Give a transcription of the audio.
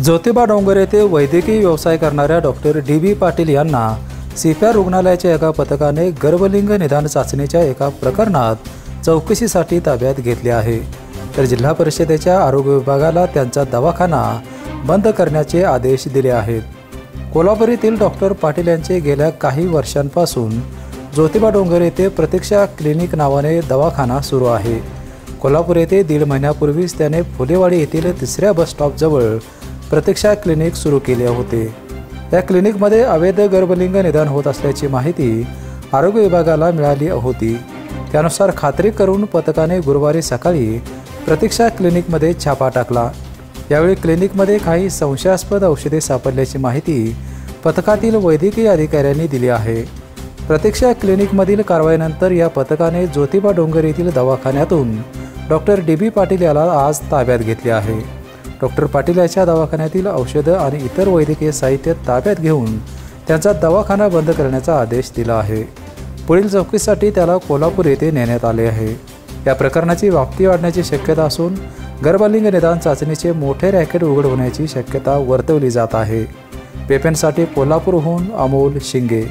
ज्योतिबा डोंगर येथे वैद्यकीय व्यवसाय करणाऱ्या डॉक्टर डी.बी. पाटील यांना सीपीआर रुग्णालयाच्या एका पथकाने गर्भलिंग निदान चाचणीच्या एका प्रकरणात चौकशीसाठी ताब्यात घेतले आहे। तर जिल्हा परिषदेच्या आरोग्य विभागाला त्यांचा दवाखाना बंद करण्याचे आदेश दिले आहेत। कोल्हापूर येथील डॉक्टर पाटील यांचे गेल्या काही वर्षांपासून ज्योतिबा डोंगर येथे प्रतीक्षा क्लिनिक नावाने दवाखाना सुरू आहे। कोल्हापूर येथे 1.5 महिन्यापूर्वीच त्याने फुलेवाडी येथील 3ऱ्या बस स्टॉपजवळ प्रतीक्षा क्लिनिक सुरू केले होते। या क्लिनिकमध्ये अवैध गर्भलिंग निदान होत असल्याची माहिती आरोग्य विभागाला मिळाली होती। त्यानुसार खात्री करून पथकाने गुरुवारी सकाळी प्रतीक्षा क्लिनिकमध्ये छापा टाकला। यावेळी क्लिनिकमध्ये काही संशयास्पद औषधे सापडल्याची माहिती पथकातील वैद्यकीय अधिकाऱ्यांनी दिली आहे। प्रतीक्षा क्लिनिकमधील कारवाईनंतर या पथकाने ज्योतिबा डोंगर येथील दवाखान्यातून डॉक्टर डी.बी. पाटील याला आज ताब्यात घेतले आहे। डॉक्टर पाटील याच्या दवाखान्यातील औषधं आणि इतर वैद्यकीय साहित्य ताब्यात घेऊन त्यांचा दवाखाना बंद करण्याचा आदेश दिला आहे। पुढील चौकशीसाठी त्याला कोल्हापूर येथे नेण्यात आले आहे। या प्रकरणाची व्याप्ती वाढण्याची शक्यता असून गर्भलिंग निदान चाचणीचे मोठे रॅकेट उघड होण्याची शक्यता वर्तवली जात आहे। पेपेंसाठी कोल्हापूरहून अमोल शिंगे।